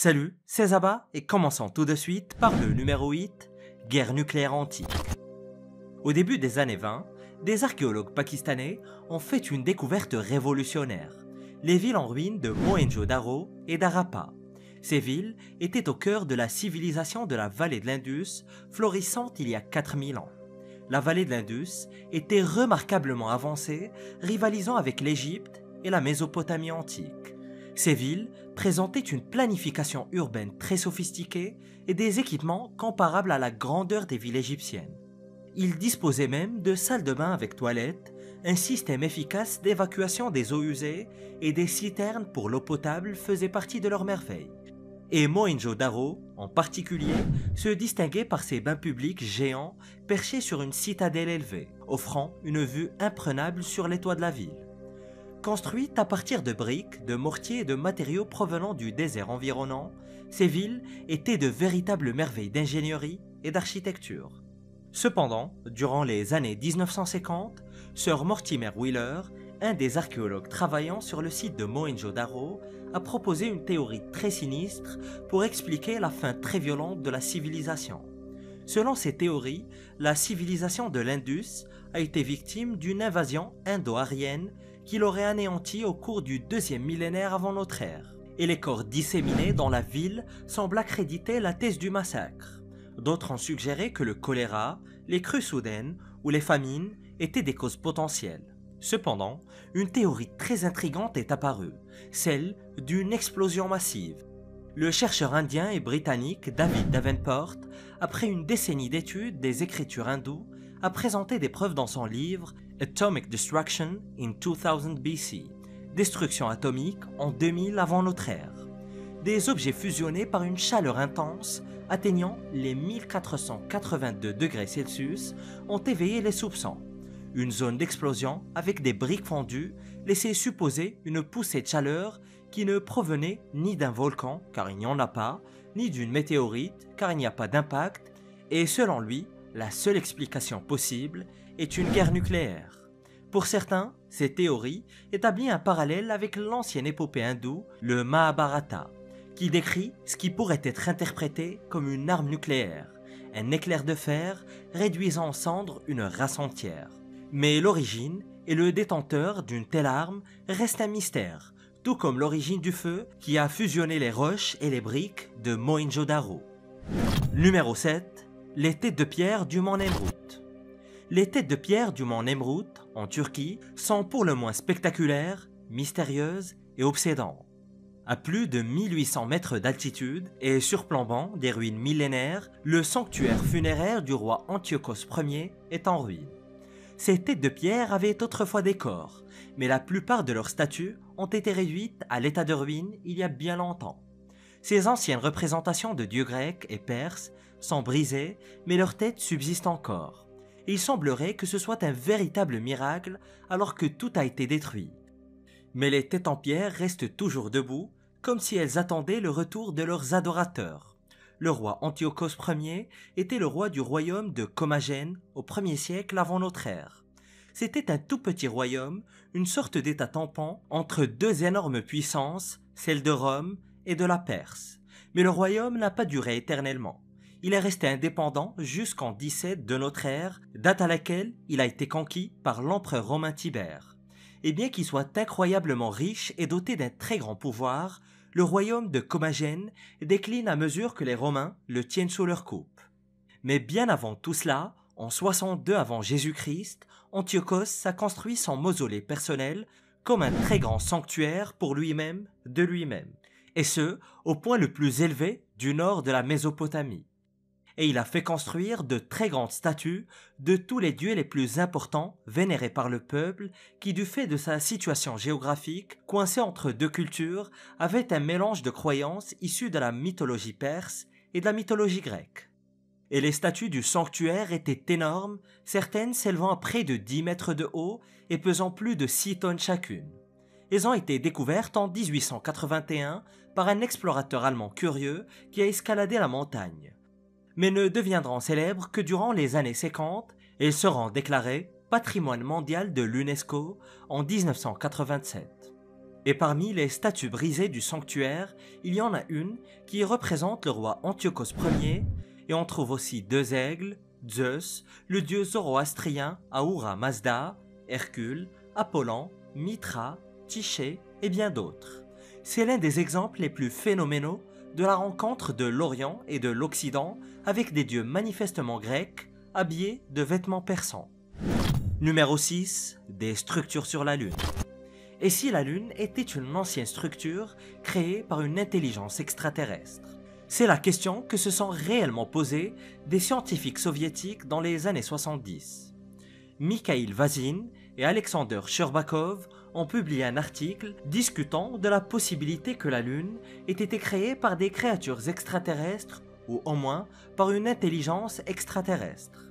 Salut, c'est Zaba et commençons tout de suite par le numéro 8, guerre nucléaire antique. Au début des années 20, des archéologues pakistanais ont fait une découverte révolutionnaire, les villes en ruine de Mohenjo-Daro et d'Harappa. Ces villes étaient au cœur de la civilisation de la vallée de l'Indus, florissante il y a 4000 ans. La vallée de l'Indus était remarquablement avancée, rivalisant avec l'Égypte et la Mésopotamie antique. Ces villes présentaient une planification urbaine très sophistiquée et des équipements comparables à la grandeur des villes égyptiennes. Ils disposaient même de salles de bain avec toilettes, un système efficace d'évacuation des eaux usées et des citernes pour l'eau potable faisaient partie de leurs merveilles. Et Mohenjo-Daro, en particulier, se distinguait par ses bains publics géants perchés sur une citadelle élevée, offrant une vue imprenable sur les toits de la ville. Construites à partir de briques, de mortiers et de matériaux provenant du désert environnant, ces villes étaient de véritables merveilles d'ingénierie et d'architecture. Cependant, durant les années 1950, Sir Mortimer Wheeler, un des archéologues travaillant sur le site de Mohenjo-Daro, a proposé une théorie très sinistre pour expliquer la fin très violente de la civilisation. Selon ces théories, la civilisation de l'Indus a été victime d'une invasion indo-aryenne qui l'aurait anéanti au cours du deuxième millénaire avant notre ère. Et les corps disséminés dans la ville semblent accréditer la thèse du massacre. D'autres ont suggéré que le choléra, les crues soudaines ou les famines étaient des causes potentielles. Cependant, une théorie très intrigante est apparue, celle d'une explosion massive. Le chercheur indien et britannique David Davenport, après une décennie d'études des écritures hindoues, a présenté des preuves dans son livre Atomic Destruction in 2000 BC, destruction atomique en 2000 avant notre ère. Des objets fusionnés par une chaleur intense atteignant les 1482 degrés Celsius ont éveillé les soupçons. Une zone d'explosion avec des briques fondues laissait supposer une poussée de chaleur qui ne provenait ni d'un volcan, car il n'y en a pas, ni d'une météorite, car il n'y a pas d'impact, et selon lui, la seule explication possible est une guerre nucléaire. Pour certains, cette théorie établit un parallèle avec l'ancienne épopée hindoue, le Mahabharata, qui décrit ce qui pourrait être interprété comme une arme nucléaire, un éclair de fer réduisant en cendres une race entière. Mais l'origine et le détenteur d'une telle arme restent un mystère, tout comme l'origine du feu qui a fusionné les roches et les briques de Mohenjo-Daro. Numéro 7. Les têtes de pierre du mont Nemrut. Les têtes de pierre du mont Nemrut, en Turquie, sont pour le moins spectaculaires, mystérieuses et obsédantes. À plus de 1800 mètres d'altitude et surplombant des ruines millénaires, le sanctuaire funéraire du roi Antiochos Ier est en ruine. Ces têtes de pierre avaient autrefois des corps, mais la plupart de leurs statues ont été réduites à l'état de ruine il y a bien longtemps. Ces anciennes représentations de dieux grecs et perses sont brisées, mais leurs têtes subsistent encore. Et il semblerait que ce soit un véritable miracle alors que tout a été détruit. Mais les têtes en pierre restent toujours debout, comme si elles attendaient le retour de leurs adorateurs. Le roi Antiochos Ier était le roi du royaume de Commagène au 1er siècle avant notre ère. C'était un tout petit royaume, une sorte d'état tampon entre deux énormes puissances, celle de Rome et de la Perse. Mais le royaume n'a pas duré éternellement. Il est resté indépendant jusqu'en 17 de notre ère, date à laquelle il a été conquis par l'empereur romain Tibère. Et bien qu'il soit incroyablement riche et doté d'un très grand pouvoir, le royaume de Commagène décline à mesure que les Romains le tiennent sous leur coupe. Mais bien avant tout cela, en 62 avant Jésus-Christ, Antiochos a construit son mausolée personnel comme un très grand sanctuaire pour lui-même de lui-même, et ce, au point le plus élevé du nord de la Mésopotamie. Et il a fait construire de très grandes statues de tous les dieux les plus importants vénérés par le peuple qui, du fait de sa situation géographique, coincé entre deux cultures, avait un mélange de croyances issues de la mythologie perse et de la mythologie grecque. Et les statues du sanctuaire étaient énormes, certaines s'élevant à près de 10 mètres de haut et pesant plus de 6 tonnes chacune. Elles ont été découvertes en 1881 par un explorateur allemand curieux qui a escaladé la montagne, mais ne deviendront célèbres que durant les années 50 et seront déclarées patrimoine mondial de l'UNESCO en 1987. Et parmi les statues brisées du sanctuaire, il y en a une qui représente le roi Antiochos Ier, et on trouve aussi deux aigles, Zeus, le dieu zoroastrien Ahura Mazda, Hercule, Apollon, Mitra, Tyché et bien d'autres. C'est l'un des exemples les plus phénoménaux de la rencontre de l'Orient et de l'Occident avec des dieux manifestement grecs, habillés de vêtements persans. Numéro 6. Des structures sur la Lune. Et si la Lune était une ancienne structure créée par une intelligence extraterrestre? C'est la question que se sont réellement posée des scientifiques soviétiques dans les années 70. Mikhail Vazin et Alexander Sherbakov ont publié un article discutant de la possibilité que la Lune ait été créée par des créatures extraterrestres ou au moins par une intelligence extraterrestre.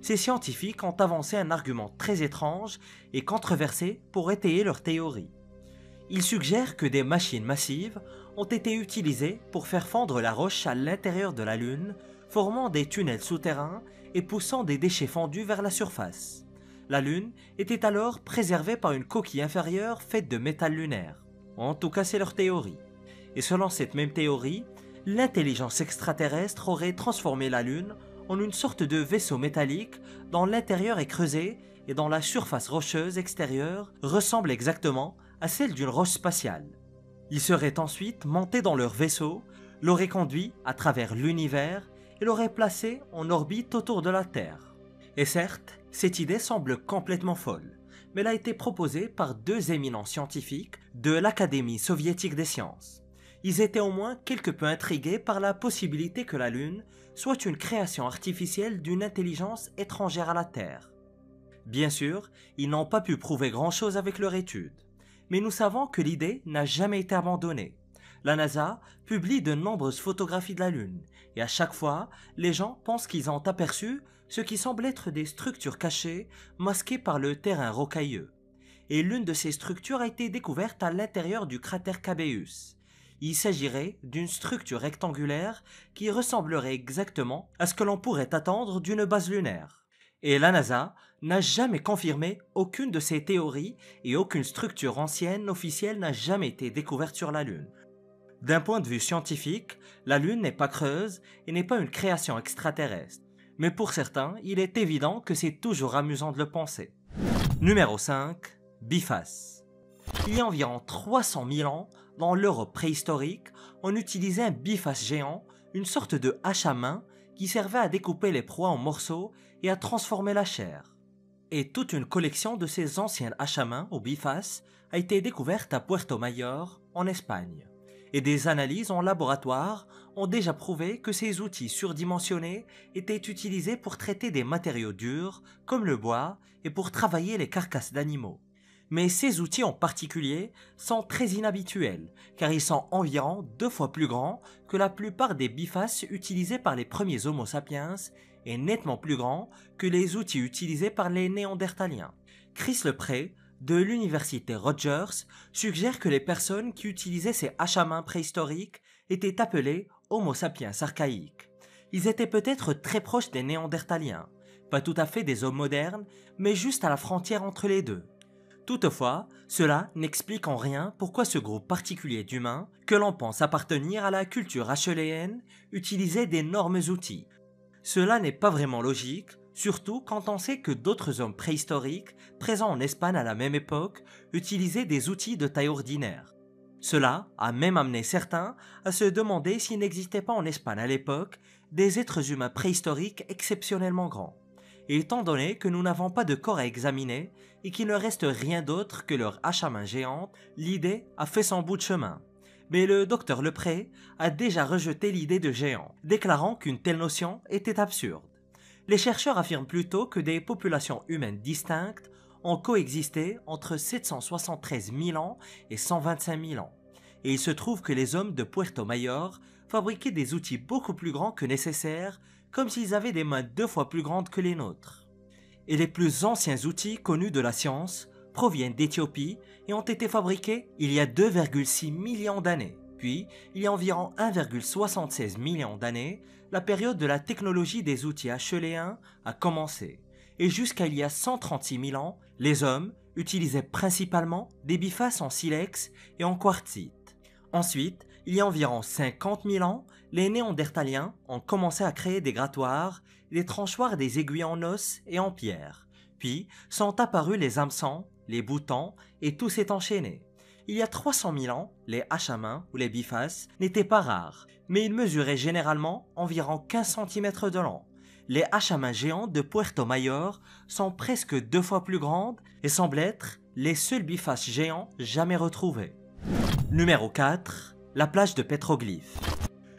Ces scientifiques ont avancé un argument très étrange et controversé pour étayer leur théorie. Ils suggèrent que des machines massives ont été utilisées pour faire fondre la roche à l'intérieur de la Lune, formant des tunnels souterrains et poussant des déchets fondus vers la surface. La Lune était alors préservée par une coquille inférieure faite de métal lunaire. En tout cas, c'est leur théorie. Et selon cette même théorie, l'intelligence extraterrestre aurait transformé la Lune en une sorte de vaisseau métallique dont l'intérieur est creusé et dont la surface rocheuse extérieure ressemble exactement à celle d'une roche spatiale. Ils seraient ensuite montés dans leur vaisseau, l'auraient conduit à travers l'univers et l'auraient placé en orbite autour de la Terre. Et certes, cette idée semble complètement folle, mais elle a été proposée par deux éminents scientifiques de l'Académie soviétique des sciences. Ils étaient au moins quelque peu intrigués par la possibilité que la Lune soit une création artificielle d'une intelligence étrangère à la Terre. Bien sûr, ils n'ont pas pu prouver grand-chose avec leur étude, mais nous savons que l'idée n'a jamais été abandonnée. La NASA publie de nombreuses photographies de la Lune, et à chaque fois, les gens pensent qu'ils ont aperçu ce qui semble être des structures cachées, masquées par le terrain rocailleux. Et l'une de ces structures a été découverte à l'intérieur du cratère Cabeus. Il s'agirait d'une structure rectangulaire qui ressemblerait exactement à ce que l'on pourrait attendre d'une base lunaire. Et la NASA n'a jamais confirmé aucune de ces théories et aucune structure ancienne officielle n'a jamais été découverte sur la Lune. D'un point de vue scientifique, la Lune n'est pas creuse et n'est pas une création extraterrestre. Mais pour certains, il est évident que c'est toujours amusant de le penser. Numéro 5. Biface. Il y a environ 300 000 ans, dans l'Europe préhistorique, on utilisait un biface géant, une sorte de hache à main qui servait à découper les proies en morceaux et à transformer la chair. Et toute une collection de ces anciennes haches à main au biface a été découverte à Puerto Mayor, en Espagne. Et des analyses en laboratoire ont déjà prouvé que ces outils surdimensionnés étaient utilisés pour traiter des matériaux durs, comme le bois, et pour travailler les carcasses d'animaux. Mais ces outils en particulier sont très inhabituels, car ils sont environ 2 fois plus grands que la plupart des bifaces utilisés par les premiers Homo sapiens et nettement plus grands que les outils utilisés par les Néandertaliens. Chris Lepre, de l'université Rogers, suggère que les personnes qui utilisaient ces haches à main préhistoriques étaient appelées Homo sapiens archaïques. Ils étaient peut-être très proches des Néandertaliens, pas tout à fait des hommes modernes, mais juste à la frontière entre les deux. Toutefois, cela n'explique en rien pourquoi ce groupe particulier d'humains, que l'on pense appartenir à la culture acheuléenne, utilisait d'énormes outils. Cela n'est pas vraiment logique, surtout quand on sait que d'autres hommes préhistoriques, présents en Espagne à la même époque, utilisaient des outils de taille ordinaire. Cela a même amené certains à se demander s'il n'existait pas en Espagne à l'époque des êtres humains préhistoriques exceptionnellement grands. Et étant donné que nous n'avons pas de corps à examiner et qu'il ne reste rien d'autre que leur hache à main géante, l'idée a fait son bout de chemin. Mais le docteur Lepre a déjà rejeté l'idée de géant, déclarant qu'une telle notion était absurde. Les chercheurs affirment plutôt que des populations humaines distinctes ont coexisté entre 773 000 ans et 125 000 ans. Et il se trouve que les hommes de Puerto Mayor fabriquaient des outils beaucoup plus grands que nécessaire, comme s'ils avaient des mains 2 fois plus grandes que les nôtres. Et les plus anciens outils connus de la science proviennent d'Éthiopie et ont été fabriqués il y a 2,6 millions d'années. Puis, il y a environ 1,76 million d'années, la période de la technologie des outils acheuléens a commencé. et jusqu'à il y a 136 000 ans, les hommes utilisaient principalement des bifaces en silex et en quartzite. Ensuite, il y a environ 50 000 ans, les Néandertaliens ont commencé à créer des grattoirs, des tranchoirs, des aiguilles en os et en pierre. Puis sont apparus les hameçons, les boutons et tout s'est enchaîné. Il y a 300 000 ans, les haches à main ou les bifaces n'étaient pas rares, mais ils mesuraient généralement environ 15 cm de long. Les haches à main géantes de Puerto Mayor sont presque 2 fois plus grandes et semblent être les seuls bifaces géants jamais retrouvés. Numéro 4. La plage de pétroglyphes.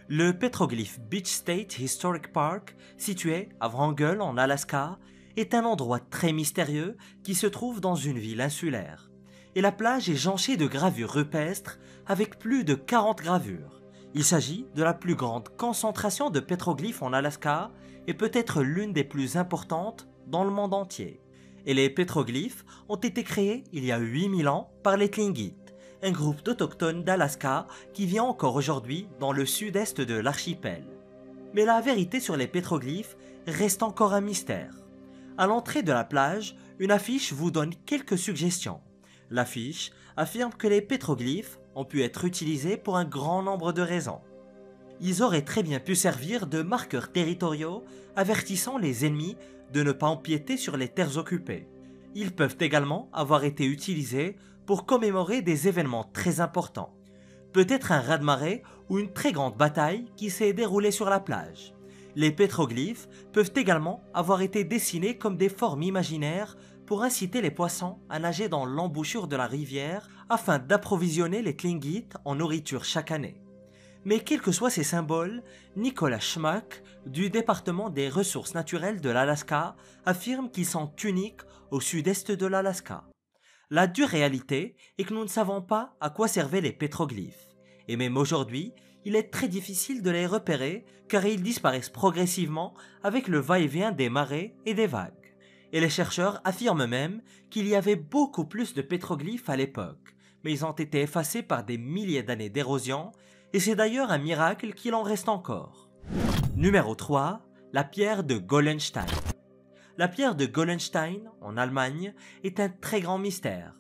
Le pétroglyphe Beach State Historic Park, situé à Wrangell en Alaska, est un endroit très mystérieux qui se trouve dans une ville insulaire. Et la plage est jonchée de gravures rupestres avec plus de 40 gravures. Il s'agit de la plus grande concentration de pétroglyphes en Alaska et peut-être l'une des plus importantes dans le monde entier. Et les pétroglyphes ont été créés il y a 8000 ans par les Tlingits, un groupe d'autochtones d'Alaska qui vit encore aujourd'hui dans le sud-est de l'archipel. Mais la vérité sur les pétroglyphes reste encore un mystère. À l'entrée de la plage, une affiche vous donne quelques suggestions. L'affiche affirme que les pétroglyphes ont pu être utilisés pour un grand nombre de raisons. Ils auraient très bien pu servir de marqueurs territoriaux avertissant les ennemis de ne pas empiéter sur les terres occupées. Ils peuvent également avoir été utilisés pour commémorer des événements très importants. Peut-être un raz-de-marée ou une très grande bataille qui s'est déroulée sur la plage. Les pétroglyphes peuvent également avoir été dessinés comme des formes imaginaires pour inciter les poissons à nager dans l'embouchure de la rivière afin d'approvisionner les Tlingits en nourriture chaque année. Mais quels que soient ces symboles, Nicolas Schmack, du département des ressources naturelles de l'Alaska, affirme qu'ils sont uniques au sud-est de l'Alaska. La dure réalité est que nous ne savons pas à quoi servaient les pétroglyphes. Et même aujourd'hui, il est très difficile de les repérer car ils disparaissent progressivement avec le va-et-vient des marées et des vagues. Et les chercheurs affirment même qu'il y avait beaucoup plus de pétroglyphes à l'époque, mais ils ont été effacés par des milliers d'années d'érosion, et c'est d'ailleurs un miracle qu'il en reste encore. Numéro 3. La pierre de Goldenstein. La pierre de Goldenstein, en Allemagne, est un très grand mystère.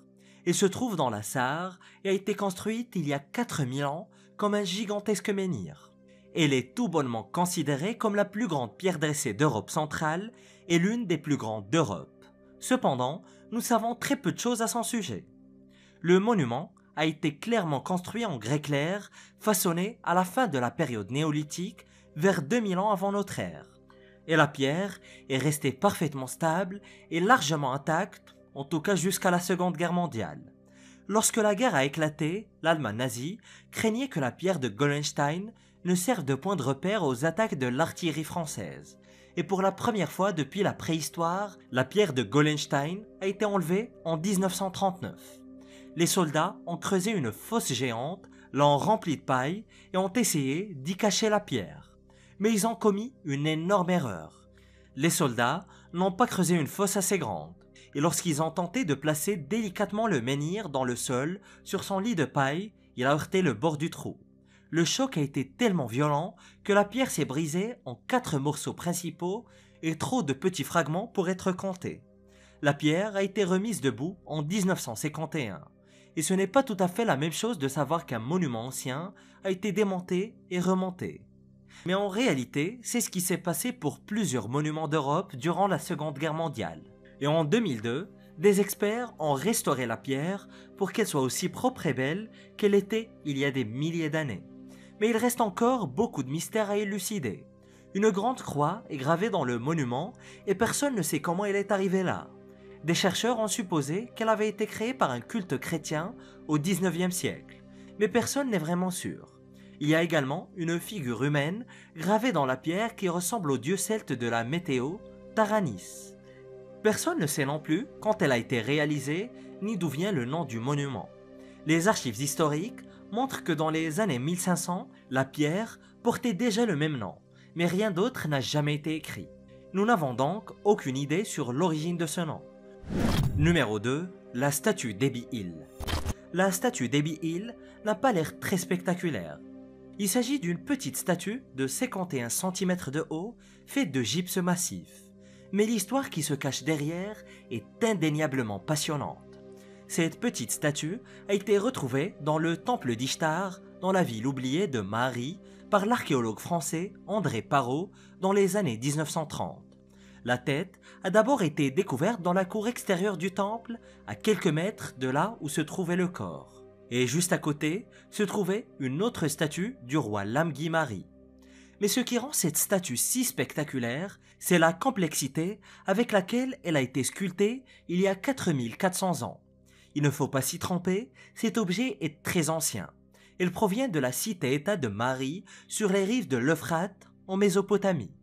Elle se trouve dans la Sarre et a été construite il y a 4000 ans comme un gigantesque menhir. Elle est tout bonnement considérée comme la plus grande pierre dressée d'Europe centrale et l'une des plus grandes d'Europe. Cependant, nous savons très peu de choses à son sujet. Le monument a été clairement construit en grès clair, façonné à la fin de la période néolithique, vers 2000 ans avant notre ère. Et la pierre est restée parfaitement stable et largement intacte, en tout cas jusqu'à la Seconde Guerre mondiale. Lorsque la guerre a éclaté, l'Allemagne nazie craignait que la pierre de Goldenstein ne serve de point de repère aux attaques de l'artillerie française. Et pour la première fois depuis la préhistoire, la pierre de Goldenstein a été enlevée en 1939. Les soldats ont creusé une fosse géante, l'ont remplie de paille et ont essayé d'y cacher la pierre. Mais ils ont commis une énorme erreur. Les soldats n'ont pas creusé une fosse assez grande, et lorsqu'ils ont tenté de placer délicatement le menhir dans le sol sur son lit de paille, il a heurté le bord du trou. Le choc a été tellement violent que la pierre s'est brisée en 4 morceaux principaux et trop de petits fragments pour être comptés. La pierre a été remise debout en 1951. Et ce n'est pas tout à fait la même chose de savoir qu'un monument ancien a été démonté et remonté. Mais en réalité, c'est ce qui s'est passé pour plusieurs monuments d'Europe durant la Seconde Guerre mondiale. Et en 2002, des experts ont restauré la pierre pour qu'elle soit aussi propre et belle qu'elle était il y a des milliers d'années. Mais il reste encore beaucoup de mystères à élucider. Une grande croix est gravée dans le monument et personne ne sait comment elle est arrivée là. Des chercheurs ont supposé qu'elle avait été créée par un culte chrétien au XIXe siècle, mais personne n'est vraiment sûr. Il y a également une figure humaine gravée dans la pierre qui ressemble au dieu celte de la météo, Taranis. Personne ne sait non plus quand elle a été réalisée ni d'où vient le nom du monument. Les archives historiques montrent que dans les années 1500, la pierre portait déjà le même nom, mais rien d'autre n'a jamais été écrit. Nous n'avons donc aucune idée sur l'origine de ce nom. Numéro 2. La statue d'Ebbie Hill. La statue d'Ebbie Hill n'a pas l'air très spectaculaire. Il s'agit d'une petite statue de 51 cm de haut, faite de gypse massif. Mais l'histoire qui se cache derrière est indéniablement passionnante. Cette petite statue a été retrouvée dans le temple d'Ishtar, dans la ville oubliée de Mari, par l'archéologue français André Parrot dans les années 1930. La tête a d'abord été découverte dans la cour extérieure du temple, à quelques mètres de là où se trouvait le corps. Et juste à côté se trouvait une autre statue du roi Lamgui Mari. Mais ce qui rend cette statue si spectaculaire, c'est la complexité avec laquelle elle a été sculptée il y a 4400 ans. Il ne faut pas s'y tromper, cet objet est très ancien. Il provient de la cité-État de Mari, sur les rives de l'Euphrate, en Mésopotamie.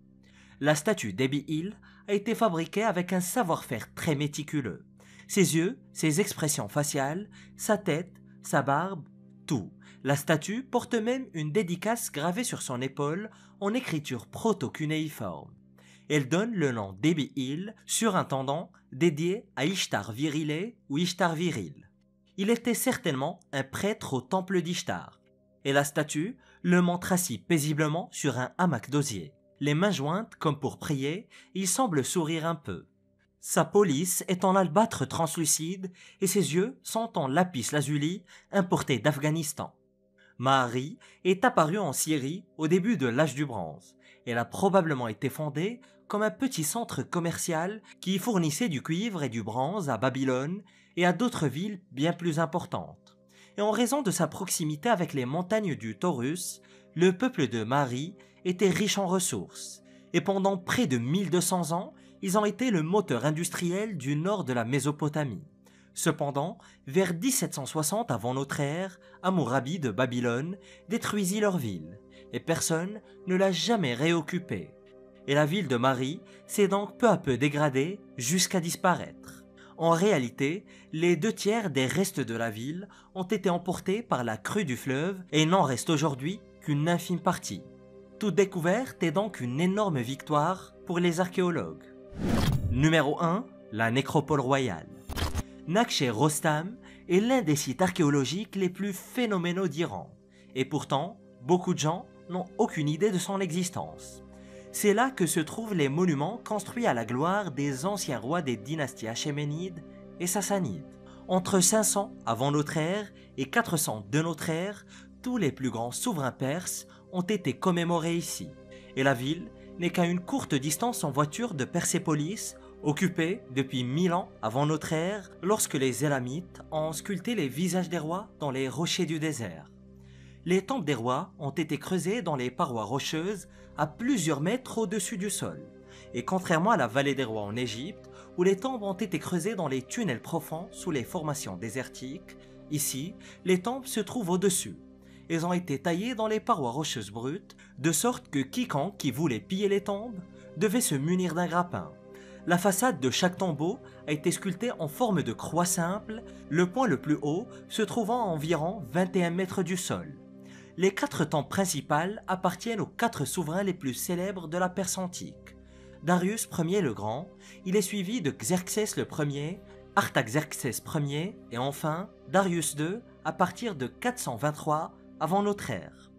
La statue d'Ebi Hill a été fabriquée avec un savoir-faire très méticuleux. Ses yeux, ses expressions faciales, sa tête, sa barbe, tout. La statue porte même une dédicace gravée sur son épaule en écriture proto-cunéiforme. Elle donne le nom d'Ebi Hill sur un tendon dédié à Ishtar Virile ou Ishtar Viril. Il était certainement un prêtre au temple d'Ishtar, et la statue le montre assis paisiblement sur un hamac d'osier. Les mains jointes comme pour prier, il semble sourire un peu. Sa peau lisse est en albâtre translucide et ses yeux sont en lapis lazuli importé d'Afghanistan. Mahari est apparue en Syrie au début de l'âge du bronze. Elle a probablement été fondée comme un petit centre commercial qui fournissait du cuivre et du bronze à Babylone et à d'autres villes bien plus importantes. Et en raison de sa proximité avec les montagnes du Taurus, le peuple de Mari était riche en ressources. Et pendant près de 1200 ans, ils ont été le moteur industriel du nord de la Mésopotamie. Cependant, vers 1760 avant notre ère, Hammurabi de Babylone détruisit leur ville, et personne ne l'a jamais réoccupée. Et la ville de Mari s'est donc peu à peu dégradée jusqu'à disparaître. En réalité, les 2/3 des restes de la ville ont été emportés par la crue du fleuve et il n'en reste aujourd'hui qu'une infime partie. Toute découverte est donc une énorme victoire pour les archéologues. Numéro 1, la nécropole royale. Nakhché-Rostam est l'un des sites archéologiques les plus phénoménaux d'Iran. Et pourtant, beaucoup de gens n'ont aucune idée de son existence. C'est là que se trouvent les monuments construits à la gloire des anciens rois des dynasties achéménides et sassanides. Entre 500 avant notre ère et 400 de notre ère, tous les plus grands souverains perses ont été commémorés ici. Et la ville n'est qu'à une courte distance en voiture de Persépolis, occupée depuis 1000 ans avant notre ère, lorsque les Élamites ont sculpté les visages des rois dans les rochers du désert. Les tombes des rois ont été creusées dans les parois rocheuses à plusieurs mètres au-dessus du sol. Et contrairement à la vallée des rois en Égypte, où les tombes ont été creusées dans les tunnels profonds sous les formations désertiques, ici, les tombes se trouvent au-dessus. Elles ont été taillées dans les parois rocheuses brutes, de sorte que quiconque qui voulait piller les tombes devait se munir d'un grappin. La façade de chaque tombeau a été sculptée en forme de croix simple, le point le plus haut se trouvant à environ 21 mètres du sol. Les 4 tombes principales appartiennent aux 4 souverains les plus célèbres de la Perse antique. Darius Ier le Grand, il est suivi de Xerxès le Ier, Artaxerxès Ier et enfin Darius II à partir de 423 avant notre ère.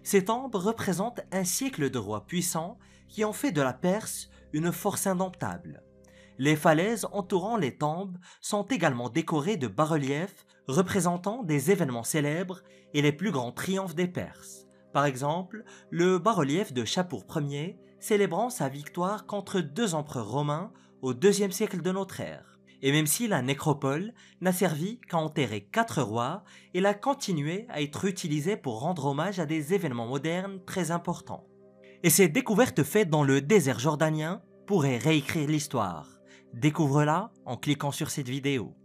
Ces tombes représentent un siècle de rois puissants qui ont fait de la Perse une force indomptable. Les falaises entourant les tombes sont également décorées de bas-reliefs représentant des événements célèbres et les plus grands triomphes des Perses. Par exemple, le bas-relief de Shapur Ier célébrant sa victoire contre 2 empereurs romains au IIe siècle de notre ère. Et même si la nécropole n'a servi qu'à enterrer 4 rois, elle a continué à être utilisée pour rendre hommage à des événements modernes très importants. Et ces découvertes faites dans le désert jordanien pourraient réécrire l'histoire. Découvre-la en cliquant sur cette vidéo.